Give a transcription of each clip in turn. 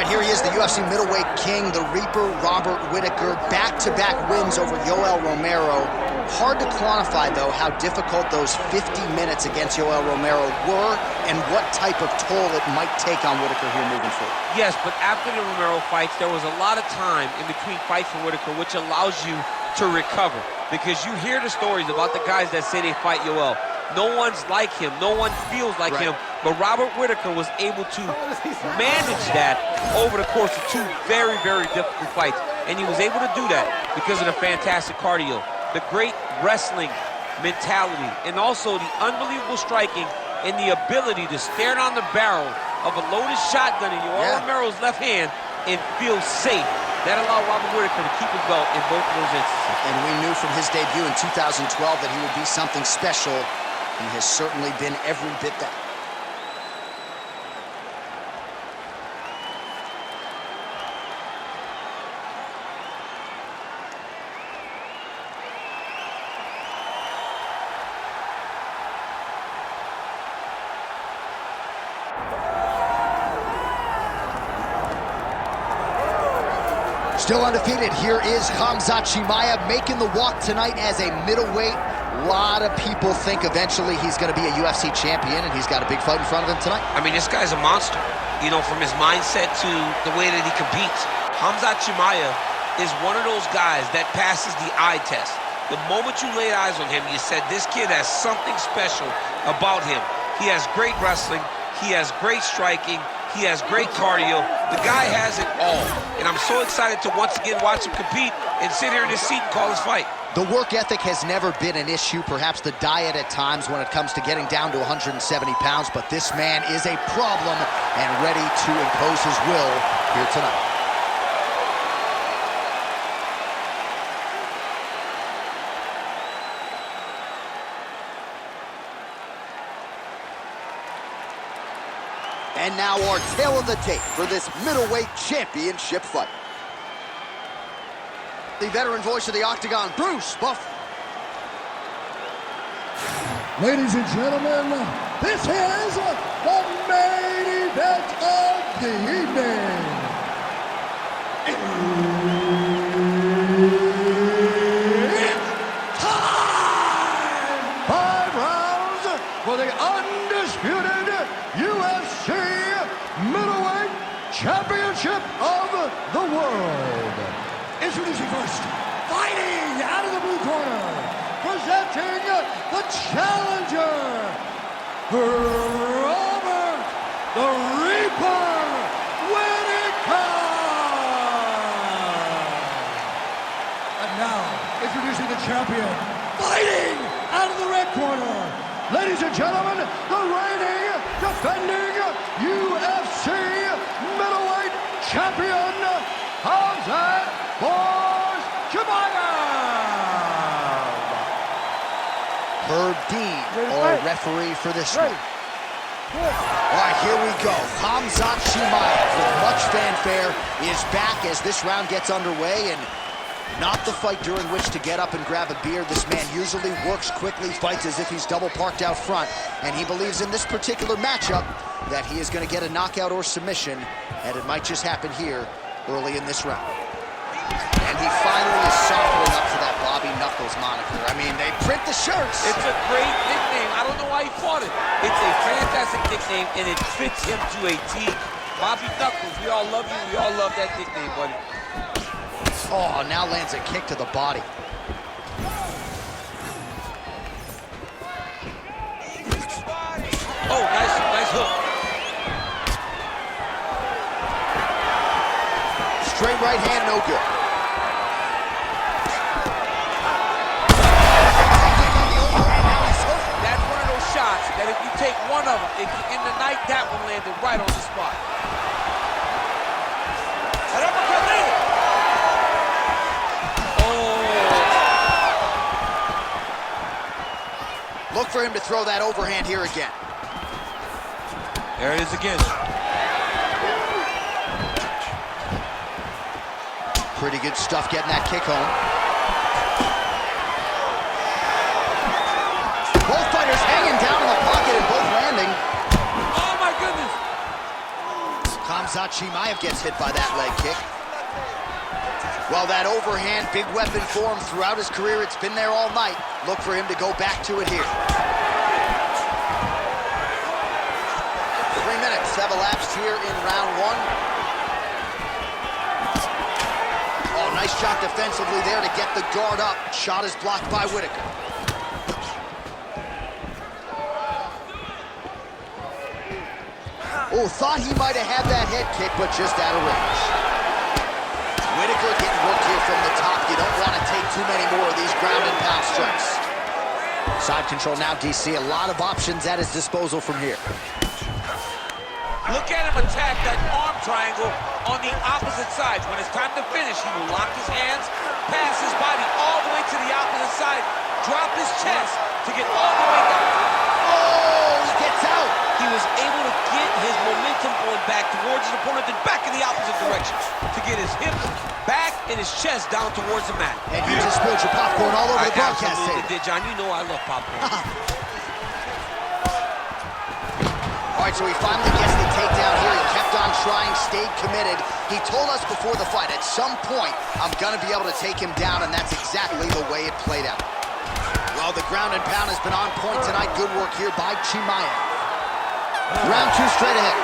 here he is, the UFC middleweight king, the Reaper, Robert Whittaker. Back-to-back wins over Yoel Romero. Hard to quantify, though, how difficult those 50 minutes against Yoel Romero were and what type of toll it might take on Whittaker here moving forward. Yes, but after the Romero fights, there was a lot of time in between fights for Whittaker, which allows you to recover. Because you hear the stories about the guys that say they fight Yoel. No one's like him. No one feels like him. But Robert Whittaker was able to manage that over the course of two very, very difficult fights. And he was able to do that because of the fantastic cardio, the great wrestling mentality, and also the unbelievable striking and the ability to stare down the barrel of a loaded shotgun in Yoel Romero's left hand and feel safe. That allowed Robert Whittaker to keep his belt in both of those instances. And we knew from his debut in 2012 that he would be something special. He has certainly been every bit that. Still undefeated, here is Khamzat Chimaev making the walk tonight as a middleweight. A lot of people think eventually he's going to be a UFC champion, and he's got a big fight in front of him tonight. I mean, this guy's a monster. You know, from his mindset to the way that he competes. Khamzat Chimaev is one of those guys that passes the eye test. The moment you laid eyes on him, you said, this kid has something special about him. He has great wrestling. He has great striking. He has great cardio. The guy has it all. And I'm so excited to once again watch him compete and sit here in his seat and call his fight. The work ethic has never been an issue, perhaps the diet at times when it comes to getting down to 170 pounds, but this man is a problem and ready to impose his will here tonight. And now our tail of the tape for this middleweight championship fight. The veteran voice of the Octagon, Bruce Buff. Ladies and gentlemen, this is the main event of the evening. It's time! 5 rounds for the undisputed UFC middleweight championship of the world. Introducing first, fighting out of the blue corner, presenting the challenger, Robert the Reaper Whittaker. And now, introducing the champion, fighting out of the red corner, ladies and gentlemen, the reigning, defending UFC middleweight champion, Khamzat Chimaev. Herb Dean, our referee for this one. All right, here we go. Khamzat Chimaev, with much fanfare, is back as this round gets underway, and not the fight during which to get up and grab a beer. This man usually works quickly, fights as if he's double parked out front, and he believes in this particular matchup that he is going to get a knockout or submission, and it might just happen here early in this round. And he finally is softening up to that Bobby Knuckles moniker. I mean, they print the shirts. It's a great nickname. I don't know why he fought it. It's a fantastic nickname, and it fits him to a T. Bobby Knuckles, we all love you. We all love that nickname, buddy. Oh, now lands a kick to the body. Oh, nice hook. Straight right hand, no good. That's one of those shots that if you take one of them, in the night, that one landed right on the spot. That uppercut landed. Look for him to throw that overhand here again. There it is again. Pretty good stuff getting that kick home. Both fighters hanging down in the pocket and both landing. Oh my goodness. Khamzat Chimaev gets hit by that leg kick. Well, that overhand, big weapon for him throughout his career. It's been there all night. Look for him to go back to it here. 3 minutes have elapsed here in round one. Oh, nice shot defensively there to get the guard up. Shot is blocked by Whittaker. Oh, thought he might have had that head kick, but just out of range. Whittaker getting worked here from the top. You don't want to take too many more of these ground and pound strikes. Side control now, DC. A lot of options at his disposal from here. Look at him attack that arm triangle on the opposite side. When it's time to finish, he will lock his hands, pass his body all the way to the opposite side, drop his chest to get all the way down. Oh, he gets out. He was able to get his momentum going back towards his opponent, then back in the opposite direction to get his hips back and his chest down towards the mat. And you just spilled your popcorn all over the broadcast table. table. Did, John. You know I love popcorn. All right, so he finally gets the takedown here. He kept on trying, stayed committed. He told us before the fight, at some point, I'm going to be able to take him down, and that's exactly the way it played out. Well, the ground and pound has been on point tonight. Good work here by Chimaev. Round two straight ahead.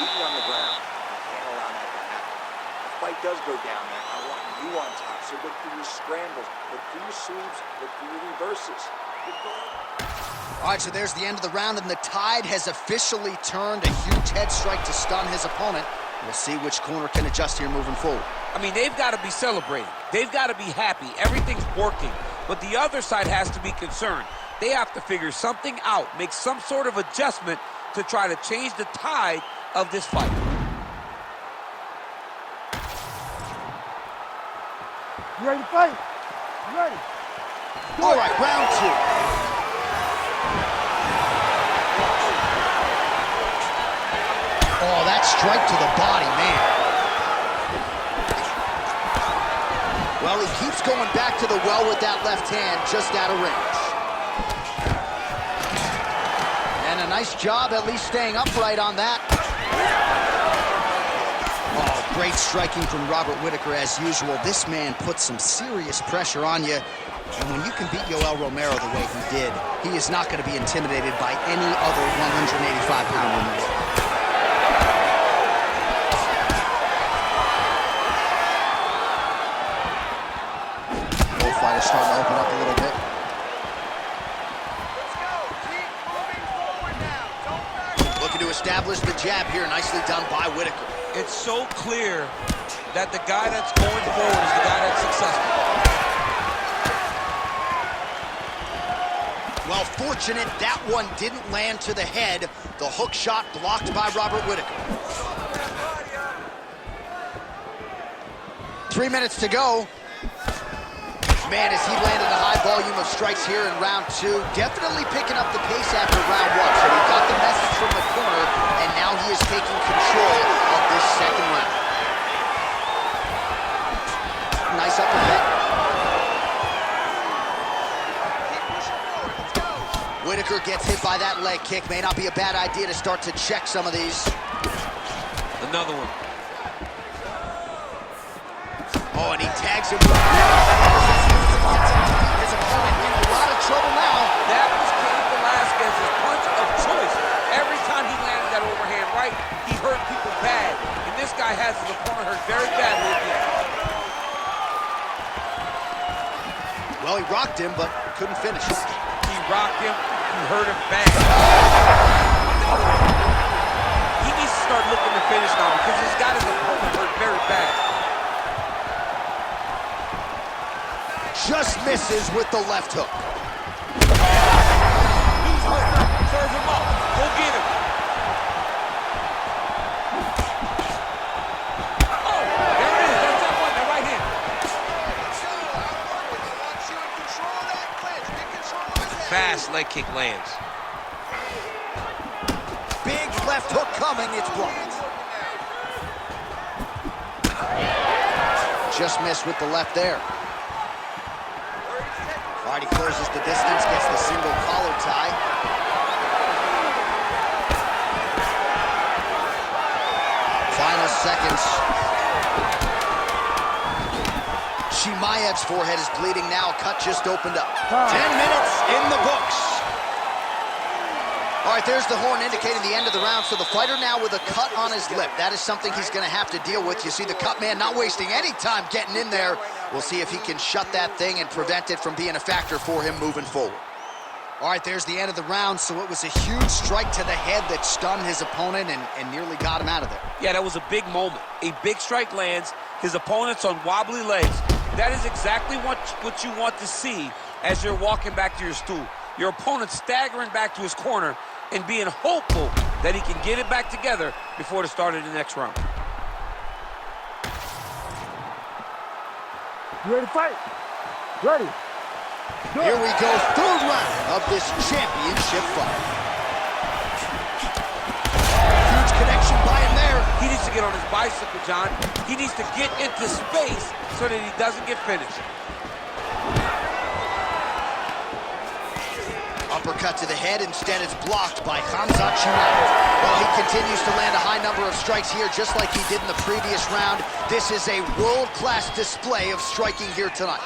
Beating on the ground. Can't allow that to happen. The fight does go down there. I want you on top. So look for your scrambles, look for your sweeps, look for your reverses. All right, so there's the end of the round, and the tide has officially turned. A huge head strike to stun his opponent. We'll see which corner can adjust here moving forward. I mean, they've got to be celebrating. They've got to be happy. Everything's working. But the other side has to be concerned. They have to figure something out, make some sort of adjustment to try to change the tide of this fight. You ready to fight? You ready? All right, round two. Oh, that strike to the body, man. Well, he keeps going back to the well with that left hand, just out of range. And a nice job at least staying upright on that. Oh, great striking from Robert Whittaker as usual. This man puts some serious pressure on you. And when you can beat Yoel Romero the way he did, he is not going to be intimidated by any other 185-pounder in the world. Both fighters starting to open up a little bit. Looking to establish the jab here. Nicely done by Whittaker. It's so clear that the guy that's going forward is the guy that's successful. Well, fortunate that one didn't land to the head. The hook shot blocked by Robert Whittaker. 3 minutes to go. Man, as he landed a high volume of strikes here in round two, definitely picking up the pace after round one. So he got the message from the corner, and now he is taking control of this second round. Nice uppercut. Whittaker gets hit by that leg kick. May not be a bad idea to start to check some of these. Another one. Oh, and he tags him. His opponent in a lot of trouble now. That was Cain Velasquez's punch of choice. Every time he landed that overhand right, he hurt people bad. And this guy has his opponent hurt very badly again. Well, he rocked him, but couldn't finish. He rocked him. He hurt him bad. He needs to start looking to finish now because he's got his opponent hurt very bad. Just misses with the left hook. Newspaper, serve him up. Go get him. Oh, there it is. That's that one, that right hand. Fast leg kick lands. Big left hook coming, it's blocked. Just missed with the left there. All right, he closes the distance, gets the single collar tie. seconds. Chimaev's forehead is bleeding now. Cut just opened up. 10 minutes in the books. All right, there's the horn indicating the end of the round. So the fighter now with a cut on his lip. That is something he's going to have to deal with. You see the cut man not wasting any time getting in there. We'll see if he can shut that thing and prevent it from being a factor for him moving forward. All right, there's the end of the round. So it was a huge strike to the head that stunned his opponent and nearly got him out of there. Yeah, that was a big moment. A big strike lands. His opponent's on wobbly legs. That is exactly what you want to see as you're walking back to your stool. Your opponent staggering back to his corner and being hopeful that he can get it back together before the start of the next round. You ready to fight? Ready. Here we go, third round of this championship fight. Huge connection by him there. He needs to get on his bicycle, John. He needs to get into space so that he doesn't get finished. Uppercut to the head, instead it's blocked by Khamzat Chimaev. Well, he continues to land a high number of strikes here, just like he did in the previous round. This is a world-class display of striking here tonight.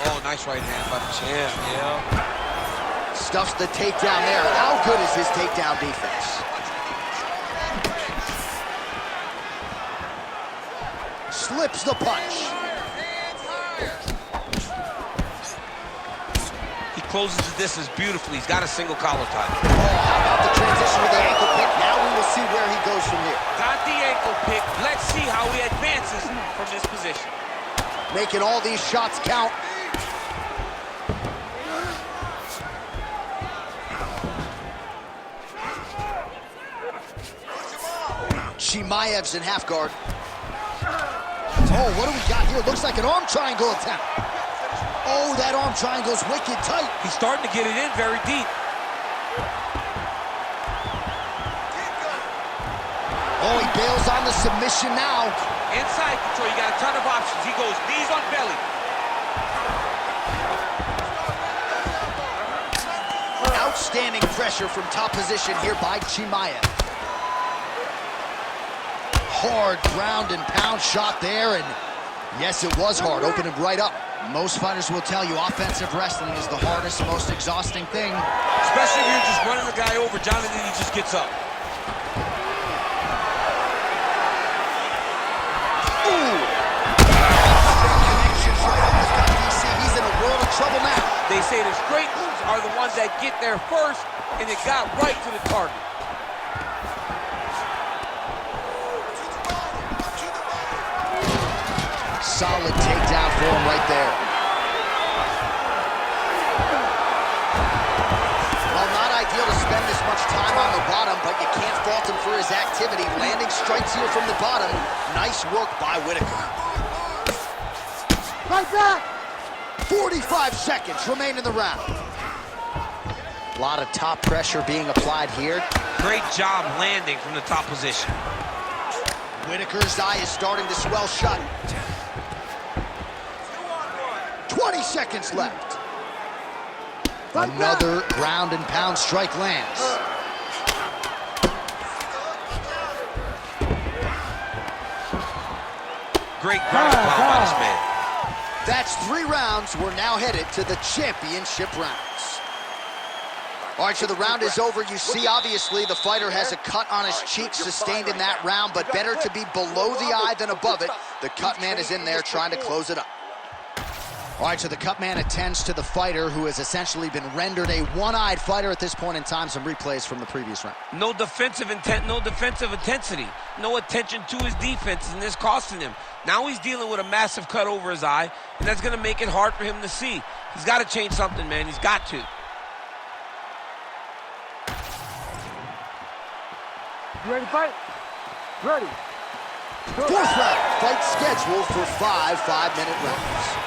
Oh, nice right hand by the champ, yeah. Stuffs the takedown there. How good is his takedown defense? Slips the punch. He closes the distance beautifully. He's got a single collar tie. Oh, how about the transition with the ankle pick? Now we will see where he goes from here. Got the ankle pick. Let's see how he advances from this position. Making all these shots count. Chimaev's in half guard. Oh, what do we got here? Looks like an arm triangle attempt. Oh, that arm triangle's wicked tight. He's starting to get it in very deep. Oh, he bails on the submission now. Inside control, you got a ton of options. He goes knees on belly. Outstanding pressure from top position here by Chimaev. Hard ground and pound shot there, and yes, it was hard, opening right up. Most fighters will tell you offensive wrestling is the hardest, most exhausting thing. Especially if you're just running the guy over, John, and then he just gets up. Ooh! Connection right up the gut. He's in a world of trouble now. They say the straight moves are the ones that get there first, and it got right to the target. Solid takedown for him right there. Well, not ideal to spend this much time on the bottom, but you can't fault him for his activity. Landing strikes here from the bottom. Nice work by Whittaker. Right back. 45 seconds remain in the round. A lot of top pressure being applied here. Great job landing from the top position. Whittaker's eye is starting to swell shut. 20 seconds left. Another ground and pound strike lands. Great ground and pound by this man. That's 3 rounds. We're now headed to the championship rounds. All right, so the round is over. You see, obviously, the fighter has a cut on his cheek sustained in that round, but better to be below the eye than above it. The cut man is in there trying to close it up. All right, so the cut man attends to the fighter who has essentially been rendered a one-eyed fighter at this point in time. Some replays from the previous round. No defensive intent, no defensive intensity, no attention to his defense, and this costing him. Now he's dealing with a massive cut over his eye, and that's going to make it hard for him to see. He's got to change something, man. He's got to. You ready to fight? Ready. Fourth round, fight scheduled for 5 5-minute rounds.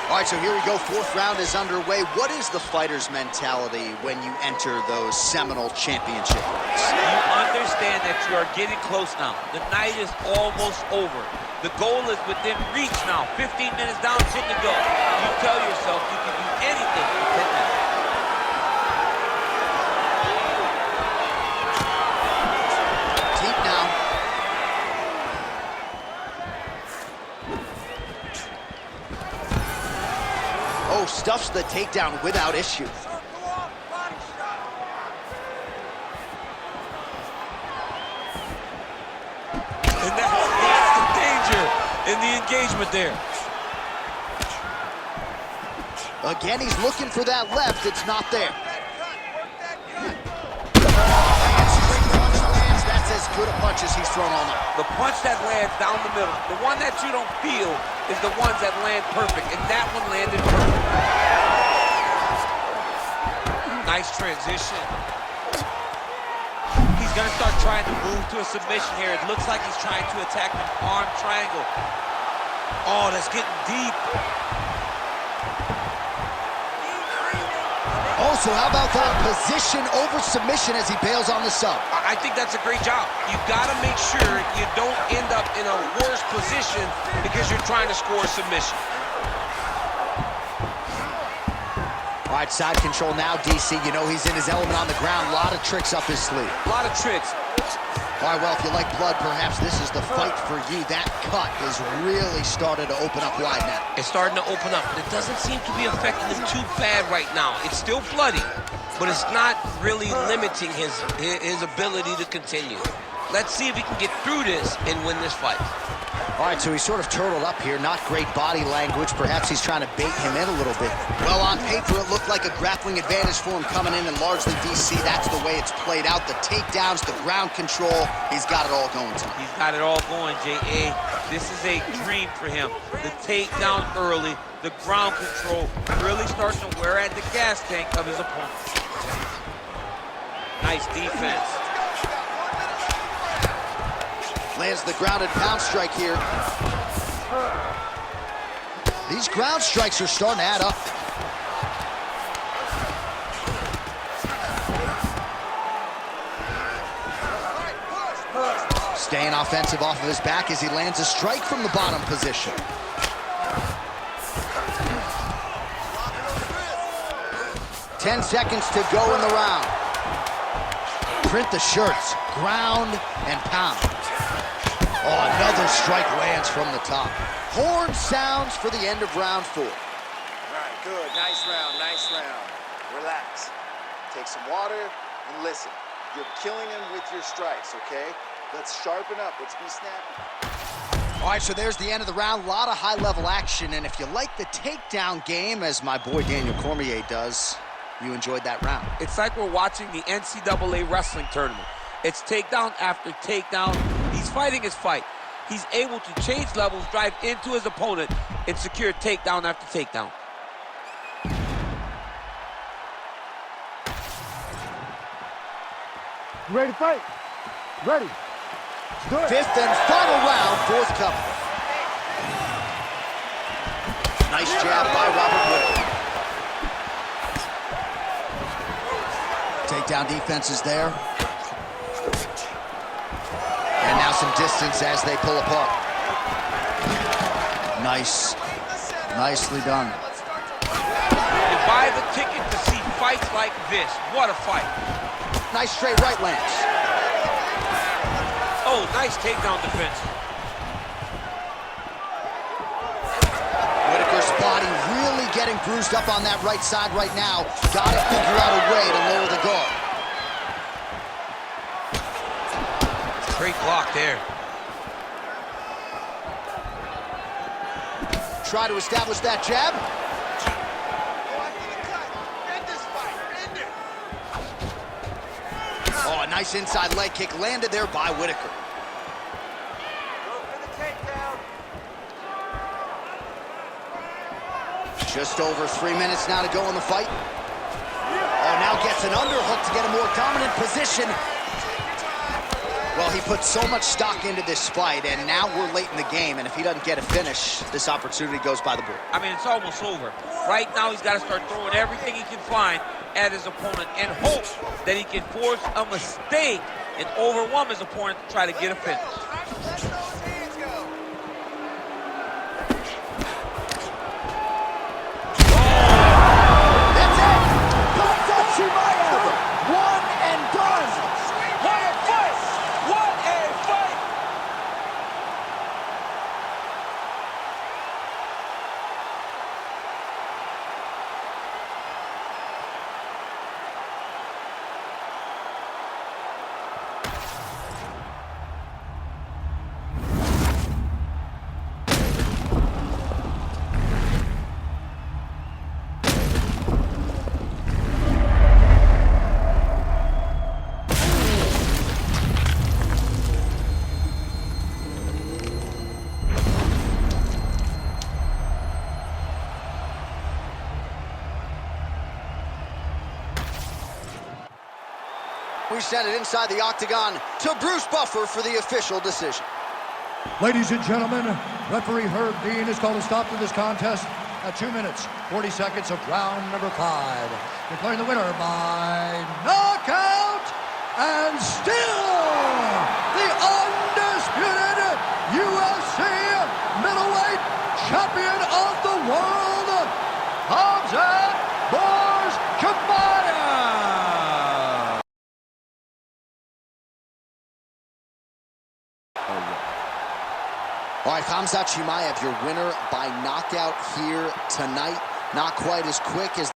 All right, so here we go. Fourth round is underway. What is the fighter's mentality when you enter those seminal championship rounds? You understand that you are getting close now. The night is almost over. The goal is within reach now. 15 minutes down, 10 to go. You tell yourself you can do anything for 10 minutes. force the takedown without issue. And that's the danger in the engagement there. Again, he's looking for that left. It's not there. That's as good a punch as he's thrown all night. The punch that lands down the middle, the one that you don't feel, is the ones that land perfect, and that one landed perfect. Nice transition. He's gonna start trying to move to a submission here. It looks like he's trying to attack an arm triangle. Oh, that's getting deep. Also, how about that position over submission as he bails on the sub? I think that's a great job. You gotta make sure you don't end up in a worse position because you're trying to score a submission. All right, side control now, DC. You know he's in his element on the ground. A lot of tricks up his sleeve. A lot of tricks. All right, well, if you like blood, perhaps this is the fight for you. That cut has really started to open up wide now. It's starting to open up, but it doesn't seem to be affecting him too bad right now. It's still bloody, but it's not really limiting his ability to continue. Let's see if he can get through this and win this fight. All right, so he's sort of turtled up here. Not great body language. Perhaps he's trying to bait him in a little bit. Well, on paper, it looked like a grappling advantage for him coming in, and largely, DC, that's the way it's played out. The takedowns, the ground control, he's got it all going tonight. He's got it all going, J.A. This is a dream for him. The takedown early, the ground control, really starting to wear at the gas tank of his opponent. Nice defense. Lands the grounded pound strike here. These ground strikes are starting to add up. Staying offensive off of his back as he lands a strike from the bottom position. Ten seconds to go in the round. Print the shirts, ground and pound. Oh, another strike lands from the top. Horn sounds for the end of round 4. All right, good. Nice round, nice round. Relax. Take some water and listen. You're killing him with your strikes, okay? Let's sharpen up. Let's be snappy. All right, so there's the end of the round. A lot of high-level action, and if you like the takedown game, as my boy Daniel Cormier does, you enjoyed that round. It's like we're watching the NCAA wrestling tournament. It's takedown after takedown. He's fighting his fight. He's able to change levels, drive into his opponent, and secure takedown after takedown. You ready to fight? Ready. Let's do it. Fifth and final round, forthcoming. Nice jab by Robert Whittaker. Takedown defense is there. And now some distance as they pull apart. Nice. Nicely done. You buy the ticket to see fights like this. What a fight. Nice straight right lands. Oh, nice takedown defense. Whittaker's body really getting bruised up on that right side right now. Got to figure out a way to lower the guard. Great block there. Try to establish that jab. Oh, a nice inside leg kick landed there by Whittaker. Just over 3 minutes now to go in the fight. Oh, now gets an underhook to get a more dominant position. Well, he put so much stock into this fight, and now we're late in the game, and if he doesn't get a finish, this opportunity goes by the board. I mean, it's almost over. Right now, he's got to start throwing everything he can find at his opponent and hope that he can force a mistake and overwhelm his opponent to try to get a finish. That's it! Khamzat Chimaev, one and done! What a fight! What a fight! we send it inside the octagon to Bruce Buffer for the official decision. Ladies and gentlemen, referee Herb Dean has called a stop to this contest at 2 minutes, 40 seconds of round number 5. Declaring the winner by knockout and still the undisputed UFC middleweight champion of the world, Khamzat Chimaev. All right, Khamzat Chimaev, your winner by knockout here tonight. Not quite as quick as